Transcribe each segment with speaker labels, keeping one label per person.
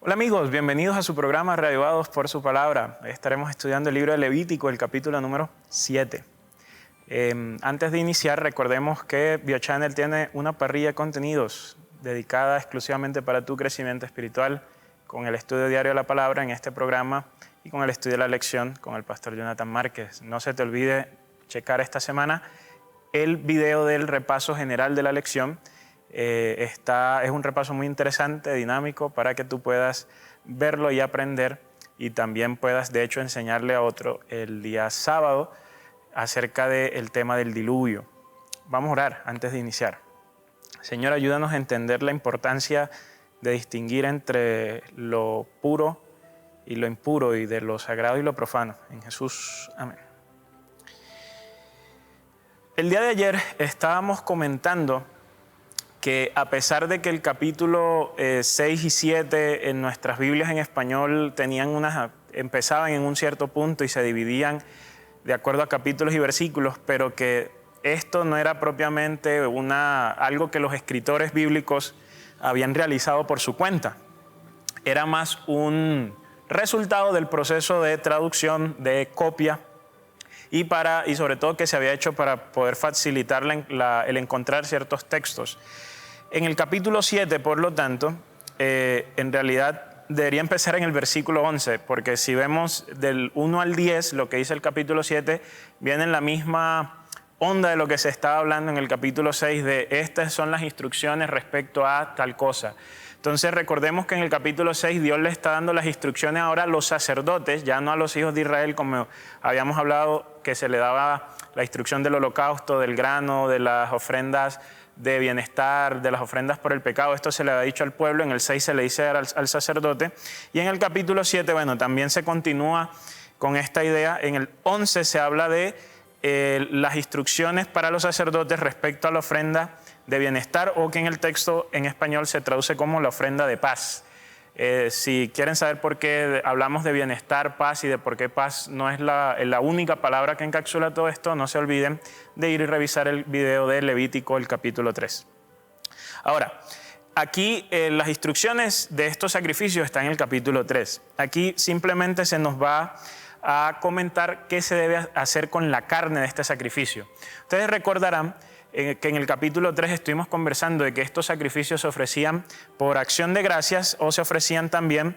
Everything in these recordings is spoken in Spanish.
Speaker 1: Hola amigos, bienvenidos a su programa Reavivados por su Palabra. Hoy estaremos estudiando el libro de Levítico, el capítulo número 7. Antes de iniciar, recordemos que BioChannel tiene una parrilla de contenidos dedicada exclusivamente para tu crecimiento espiritual, con el estudio diario de la palabra en este programa y con el estudio de la lección con el pastor Jonathan Márquez. No se te olvide checar esta semana el video del repaso general de la lección. Es un repaso muy interesante, dinámico, para que tú puedas verlo y aprender, y también puedas de hecho enseñarle a otro el día sábado acerca del tema del diluvio. Vamos a orar antes de iniciar. Señor, ayúdanos a entender la importancia de distinguir entre lo puro y lo impuro, y de lo sagrado y lo profano. En Jesús, amén. El día de ayer estábamos comentando que a pesar de que el capítulo 6 y 7 en nuestras Biblias en español empezaban en un cierto punto y se dividían de acuerdo a capítulos y versículos, pero que esto no era propiamente algo que los escritores bíblicos habían realizado por su cuenta. Era más un resultado del proceso de traducción, de copia, y sobre todo que se había hecho para poder facilitar el encontrar ciertos textos. En el capítulo 7, por lo tanto, en realidad debería empezar en el versículo 11, porque si vemos del 1 al 10, lo que dice el capítulo 7, viene en la misma onda de lo que se estaba hablando en el capítulo 6, de estas son las instrucciones respecto a tal cosa. Entonces recordemos que en el capítulo 6 Dios le está dando las instrucciones ahora a los sacerdotes, ya no a los hijos de Israel, como habíamos hablado, que se le daba la instrucción del holocausto, del grano, de las ofrendas de bienestar, de las ofrendas por el pecado. Esto se le ha dicho al pueblo. En el 6 se le dice al sacerdote, y en el capítulo 7, también se continúa con esta idea. En el 11 se habla de las instrucciones para los sacerdotes respecto a la ofrenda de bienestar, o que en el texto en español se traduce como la ofrenda de paz. Si quieren saber por qué hablamos de bienestar, paz, y de por qué paz no es la única palabra que encapsula todo esto, no se olviden de ir y revisar el video de Levítico, el capítulo 3. Ahora, aquí las instrucciones de estos sacrificios están en el capítulo 3. Aquí simplemente se nos va a comentar qué se debe hacer con la carne de este sacrificio. Ustedes recordarán que en el capítulo 3 estuvimos conversando de que estos sacrificios se ofrecían por acción de gracias, o se ofrecían también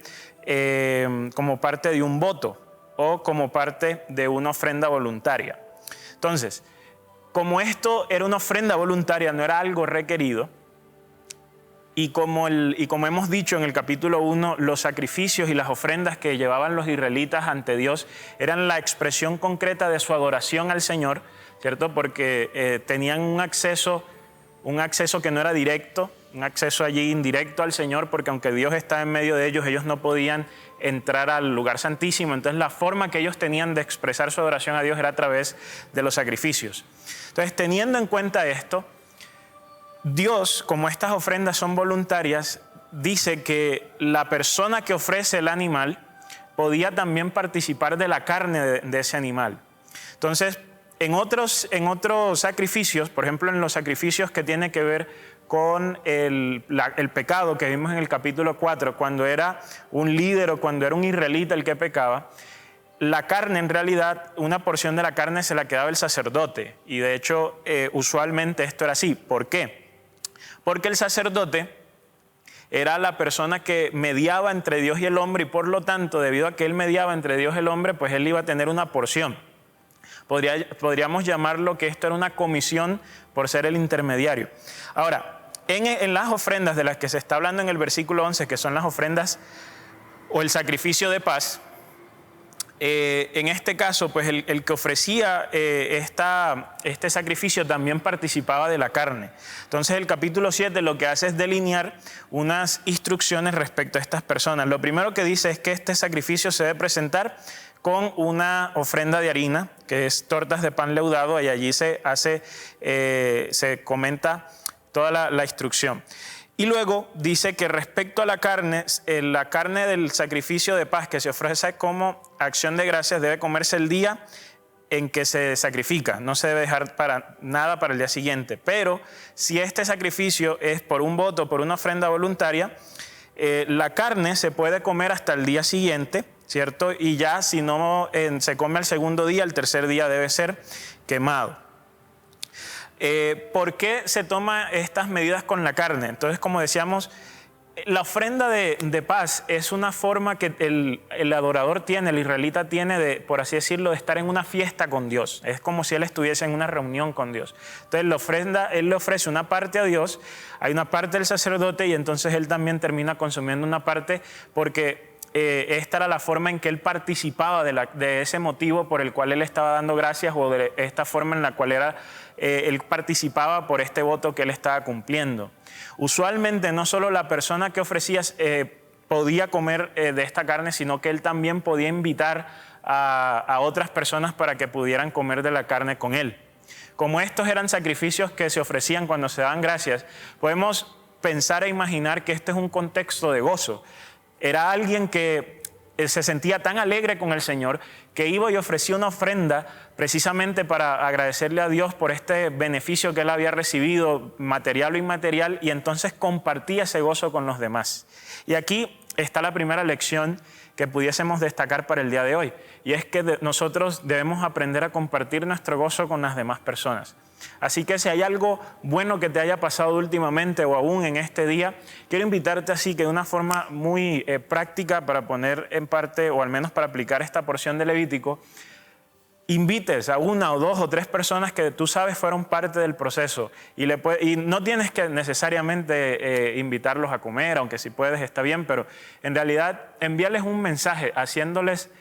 Speaker 1: como parte de un voto o como parte de una ofrenda voluntaria. Entonces, como esto era una ofrenda voluntaria, no era algo requerido, y como hemos dicho en el capítulo 1, los sacrificios y las ofrendas que llevaban los israelitas ante Dios eran la expresión concreta de su adoración al Señor, ¿cierto? Porque tenían un acceso que no era directo, un acceso allí indirecto al Señor, porque aunque Dios está en medio de ellos no podían entrar al lugar santísimo. Entonces la forma que ellos tenían de expresar su adoración a Dios era a través de los sacrificios. Entonces, teniendo en cuenta esto, Dios, como estas ofrendas son voluntarias, dice que la persona que ofrece el animal podía también participar de la carne de ese animal. Entonces, en otros sacrificios, por ejemplo en los sacrificios que tienen que ver con el pecado que vimos en el capítulo 4, cuando era un líder o cuando era un israelita el que pecaba, la carne, en realidad, una porción de la carne se la quedaba el sacerdote. Y de hecho, usualmente esto era así. ¿Por qué? Porque el sacerdote era la persona que mediaba entre Dios y el hombre, y por lo tanto, debido a que él mediaba entre Dios y el hombre, pues él iba a tener una porción. Podríamos llamarlo que esto era una comisión por ser el intermediario. Ahora, en las ofrendas de las que se está hablando en el versículo 11, que son las ofrendas o el sacrificio de paz, en este caso, pues el que ofrecía este sacrificio también participaba de la carne. Entonces el capítulo 7 lo que hace es delinear unas instrucciones respecto a estas personas. Lo primero que dice es que este sacrificio se debe presentar con una ofrenda de harina, que es tortas de pan leudado, y allí se comenta toda la instrucción. Y luego dice que respecto a la carne del sacrificio de paz que se ofrece como acción de gracias debe comerse el día en que se sacrifica, no se debe dejar para nada para el día siguiente. Pero si este sacrificio es por un voto, por una ofrenda voluntaria, la carne se puede comer hasta el día siguiente, ¿cierto? Y ya si no se come al segundo día, el tercer día debe ser quemado. ¿Por qué se toman estas medidas con la carne? Entonces, como decíamos, la ofrenda de paz es una forma que el adorador tiene, el israelita tiene de, por así decirlo, de estar en una fiesta con Dios. Es como si él estuviese en una reunión con Dios. Entonces la ofrenda, él le ofrece una parte a Dios, hay una parte del sacerdote y entonces él también termina consumiendo una parte porque esta era la forma en que él participaba de ese motivo por el cual él estaba dando gracias o de esta forma en la cual él participaba por este voto que él estaba cumpliendo. Usualmente no solo la persona que ofrecía podía comer de esta carne, sino que él también podía invitar a otras personas para que pudieran comer de la carne con él. Como estos eran sacrificios que se ofrecían cuando se daban gracias, podemos pensar e imaginar que este es un contexto de gozo. Era alguien que se sentía tan alegre con el Señor que iba y ofrecía una ofrenda precisamente para agradecerle a Dios por este beneficio que él había recibido, material o inmaterial, y entonces compartía ese gozo con los demás. Y aquí está la primera lección que pudiésemos destacar para el día de hoy, y es que nosotros debemos aprender a compartir nuestro gozo con las demás personas. Así que si hay algo bueno que te haya pasado últimamente o aún en este día, quiero invitarte así que de una forma muy práctica para poner en parte o al menos para aplicar esta porción de Levítico, invites a una o dos o tres personas que tú sabes fueron parte del proceso y no tienes que necesariamente invitarlos a comer, aunque si puedes está bien, pero en realidad envíales un mensaje haciéndoles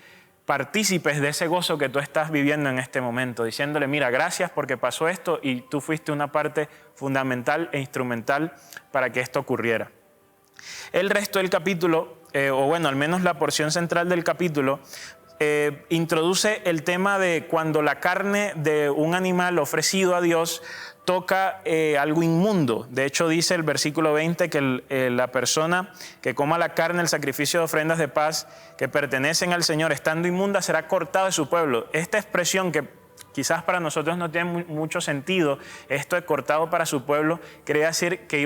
Speaker 1: partícipes de ese gozo que tú estás viviendo en este momento, diciéndole, mira, gracias porque pasó esto y tú fuiste una parte fundamental e instrumental para que esto ocurriera. El resto del capítulo, o bueno, al menos la porción central del capítulo, introduce el tema de cuando la carne de un animal ofrecido a Dios toca algo inmundo. De hecho, dice el versículo 20 que la persona que coma la carne, el sacrificio de ofrendas de paz que pertenecen al Señor, estando inmunda, será cortado de su pueblo. Esta expresión que quizás para nosotros no tiene mucho sentido, esto de cortado para su pueblo, quería decir que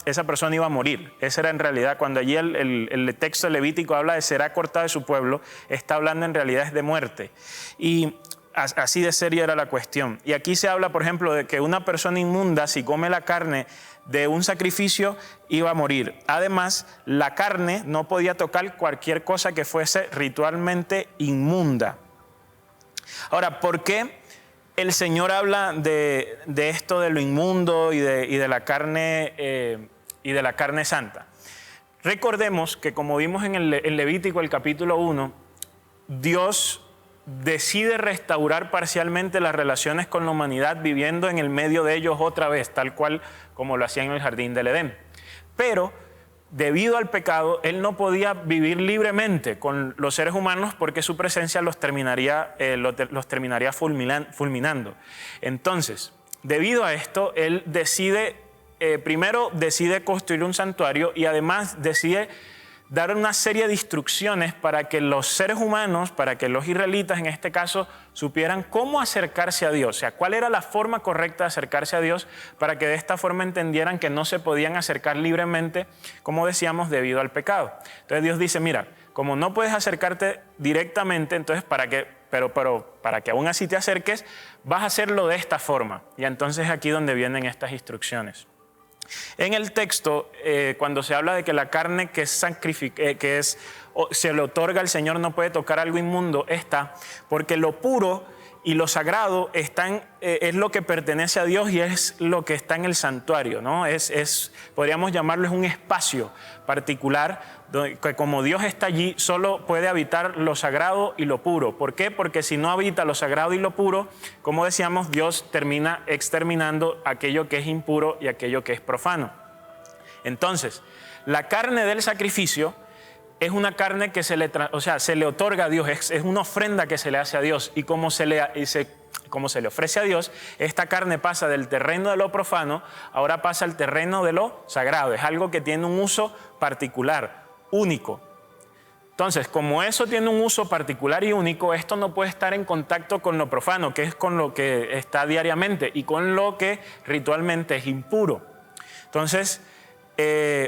Speaker 1: esa persona iba a morir. Esa era en realidad, cuando allí el texto levítico habla de será cortado de su pueblo, está hablando en realidad es de muerte. Y así de seria era la cuestión. Y aquí se habla, por ejemplo, de que una persona inmunda, si come la carne de un sacrificio, iba a morir. Además, la carne no podía tocar cualquier cosa que fuese ritualmente inmunda. Ahora, ¿por qué el Señor habla de esto de lo inmundo y de la carne santa? Recordemos que, como vimos en el Levítico, el capítulo 1, Dios decide restaurar parcialmente las relaciones con la humanidad viviendo en el medio de ellos otra vez, tal cual como lo hacía en el jardín del Edén. Pero debido al pecado, Él no podía vivir libremente con los seres humanos porque su presencia los terminaría fulminando. Entonces, debido a esto, Él primero decide construir un santuario y además decide dar una serie de instrucciones para que los seres humanos, para que los israelitas en este caso, supieran cómo acercarse a Dios. O sea, cuál era la forma correcta de acercarse a Dios para que de esta forma entendieran que no se podían acercar libremente, como decíamos, debido al pecado. Entonces Dios dice, mira, como no puedes acercarte directamente, entonces para que aún así te acerques, vas a hacerlo de esta forma. Y entonces aquí donde vienen estas instrucciones. En el texto, cuando se habla de que la carne se le otorga al Señor no puede tocar algo inmundo, está porque lo puro y lo sagrado es lo que pertenece a Dios y es lo que está en el santuario, ¿no? Podríamos llamarlo un espacio particular que como Dios está allí, solo puede habitar lo sagrado y lo puro. ¿Por qué? Porque si no habita lo sagrado y lo puro, como decíamos, Dios termina exterminando aquello que es impuro y aquello que es profano. Entonces, la carne del sacrificio es una carne que se le otorga a Dios, es una ofrenda que se le hace a Dios. Y como se le ofrece a Dios, esta carne pasa del terreno de lo profano, ahora pasa al terreno de lo sagrado. Es algo que tiene un uso particular, único. Entonces, como eso tiene un uso particular y único, esto no puede estar en contacto con lo profano, que es con lo que está diariamente y con lo que ritualmente es impuro. Entonces,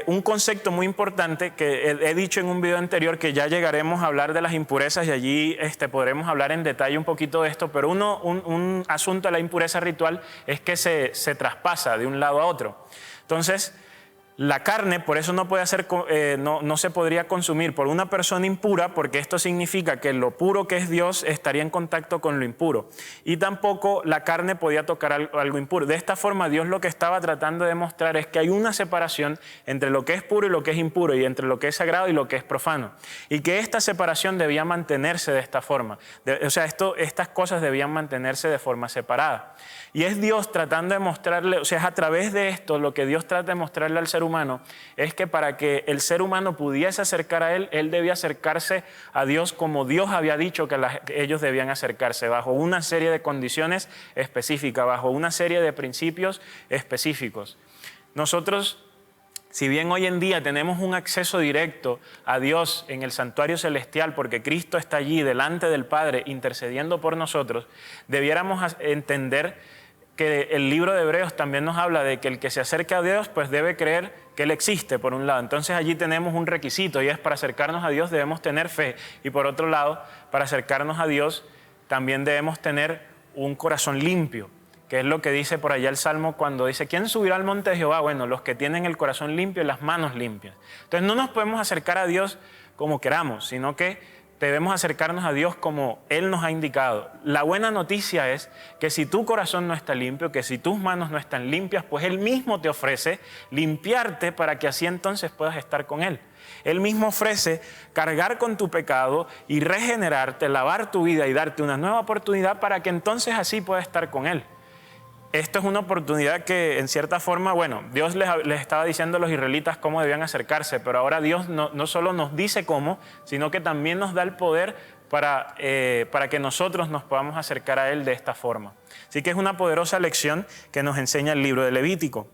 Speaker 1: un concepto muy importante que he dicho en un video anterior, que ya llegaremos a hablar de las impurezas y allí podremos hablar en detalle un poquito de esto, pero un asunto de la impureza ritual es que se traspasa de un lado a otro. Entonces, la carne, por eso no se podría consumir por una persona impura, porque esto significa que lo puro que es Dios estaría en contacto con lo impuro. Y tampoco la carne podía tocar algo impuro. De esta forma, Dios lo que estaba tratando de demostrar es que hay una separación entre lo que es puro y lo que es impuro, y entre lo que es sagrado y lo que es profano. Y que esta separación debía mantenerse de esta forma. Estas cosas debían mantenerse de forma separada. Y es Dios tratando de mostrarle, es a través de esto lo que Dios trata de mostrarle al ser humano, es que para que el ser humano pudiese acercar a Él, Él debía acercarse a Dios como Dios había dicho que ellos debían acercarse, bajo una serie de condiciones específicas, bajo una serie de principios específicos. Nosotros, si bien hoy en día tenemos un acceso directo a Dios en el santuario celestial, porque Cristo está allí delante del Padre intercediendo por nosotros, debiéramos entender que el libro de Hebreos también nos habla de que el que se acerque a Dios pues debe creer que Él existe, por un lado. Entonces allí tenemos un requisito, y es: para acercarnos a Dios debemos tener fe, y por otro lado, para acercarnos a Dios también debemos tener un corazón limpio, que es lo que dice por allá el Salmo cuando dice: ¿quién subirá al monte de Jehová? Bueno, los que tienen el corazón limpio y las manos limpias. Entonces no nos podemos acercar a Dios como queramos, sino que debemos acercarnos a Dios como Él nos ha indicado. La buena noticia es que si tu corazón no está limpio, que si tus manos no están limpias, pues Él mismo te ofrece limpiarte para que así entonces puedas estar con Él. Él mismo ofrece cargar con tu pecado y regenerarte, lavar tu vida y darte una nueva oportunidad para que entonces así puedas estar con Él. Esto es una oportunidad que, en cierta forma, Dios les estaba diciendo a los israelitas cómo debían acercarse, pero ahora Dios no solo nos dice cómo, sino que también nos da el poder para que nosotros nos podamos acercar a Él de esta forma. Así que es una poderosa lección que nos enseña el libro de Levítico.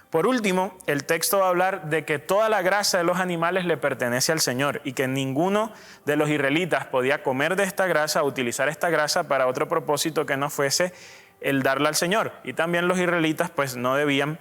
Speaker 1: Por último, el texto va a hablar de que toda la grasa de los animales le pertenece al Señor, y que ninguno de los israelitas podía comer de esta grasa o utilizar esta grasa para otro propósito que no fuese el darla al Señor. Y también los israelitas pues no debían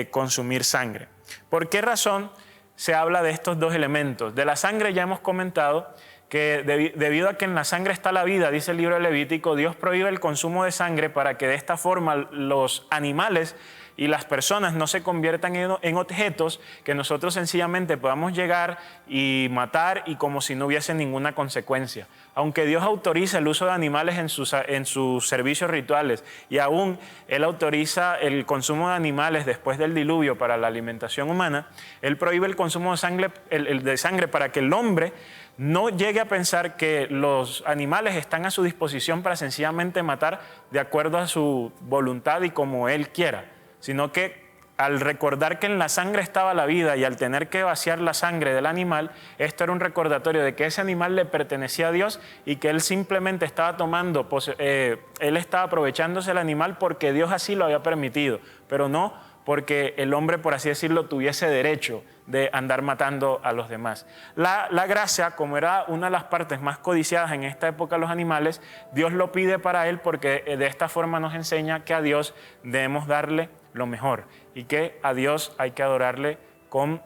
Speaker 1: consumir sangre. ¿Por qué razón se habla de estos dos elementos? De la sangre ya hemos comentado que debido a que en la sangre está la vida, dice el libro de Levítico, Dios prohíbe el consumo de sangre para que de esta forma los animales y las personas no se conviertan en objetos que nosotros sencillamente podamos llegar y matar, y como si no hubiese ninguna consecuencia. Aunque Dios autoriza el uso de animales en sus servicios rituales, y aún Él autoriza el consumo de animales después del diluvio para la alimentación humana, Él prohíbe el consumo de sangre para que el hombre no llegue a pensar que los animales están a su disposición para sencillamente matar de acuerdo a su voluntad y como Él quiera, sino que al recordar que en la sangre estaba la vida, y al tener que vaciar la sangre del animal, esto era un recordatorio de que ese animal le pertenecía a Dios, y que Él simplemente estaba Él estaba aprovechándose del animal porque Dios así lo había permitido, pero no porque el hombre, por así decirlo, tuviese derecho de andar matando a los demás. La grasa, como era una de las partes más codiciadas en esta época de los animales, Dios lo pide para Él, porque de esta forma nos enseña que a Dios debemos darle lo mejor, y que a Dios hay que adorarle con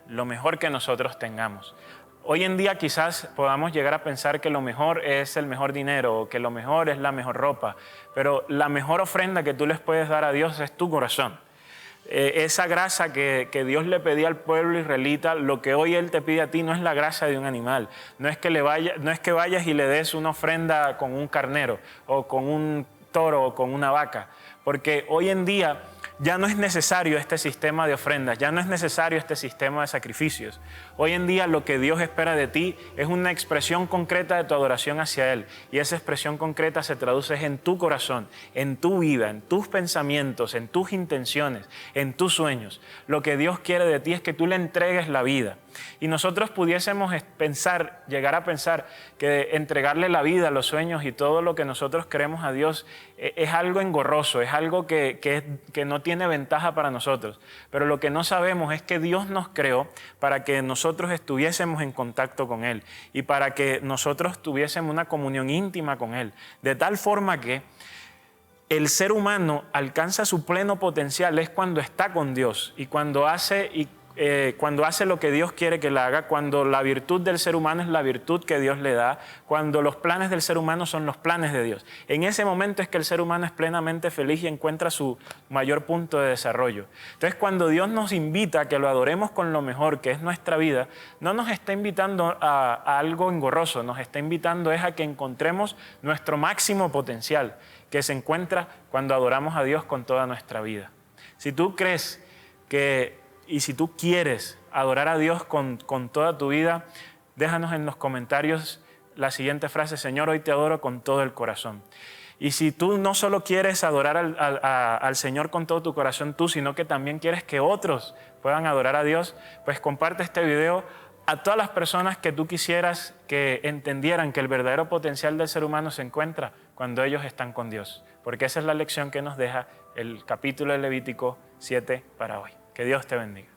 Speaker 1: lo mejor que nosotros tengamos. Hoy en día quizás podamos llegar a pensar que lo mejor es el mejor dinero, o que lo mejor es la mejor ropa, pero la mejor ofrenda que tú les puedes dar a Dios es tu corazón. Esa grasa que Dios le pedía al pueblo israelita, lo que hoy Él te pide a ti no es la grasa de un animal. No es que vayas y le des una ofrenda con un carnero, o con un toro, o con una vaca, porque hoy en día ya no es necesario este sistema de ofrendas, ya no es necesario este sistema de sacrificios. Hoy en día lo que Dios espera de ti es una expresión concreta de tu adoración hacia Él, y esa expresión concreta se traduce en tu corazón, en tu vida, en tus pensamientos, en tus intenciones, en tus sueños. Lo que Dios quiere de ti es que tú le entregues la vida. Y nosotros pudiésemos llegar a pensar que entregarle la vida, los sueños y todo lo que nosotros queremos a Dios es algo engorroso, es algo que no tiene ventaja para nosotros. Pero lo que no sabemos es que Dios nos creó para que nosotros estuviésemos en contacto con Él, y para que nosotros tuviésemos una comunión íntima con Él, de tal forma que el ser humano alcanza su pleno potencial es cuando está con Dios y cuando hace lo que Dios quiere que le haga, cuando la virtud del ser humano es la virtud que Dios le da, cuando los planes del ser humano son los planes de Dios. En ese momento es que el ser humano es plenamente feliz y encuentra su mayor punto de desarrollo. Entonces, cuando Dios nos invita a que lo adoremos con lo mejor, que es nuestra vida, no nos está invitando a algo engorroso, nos está invitando es a que encontremos nuestro máximo potencial, que se encuentra cuando adoramos a Dios con toda nuestra vida. Si tú crees y si tú quieres adorar a Dios con toda tu vida, déjanos en los comentarios la siguiente frase: Señor, hoy te adoro con todo el corazón. Y si tú no solo quieres adorar al Señor con todo tu corazón tú, sino que también quieres que otros puedan adorar a Dios, pues comparte este video a todas las personas que tú quisieras que entendieran que el verdadero potencial del ser humano se encuentra cuando ellos están con Dios. Porque esa es la lección que nos deja el capítulo de Levítico 7 para hoy. Que Dios te bendiga.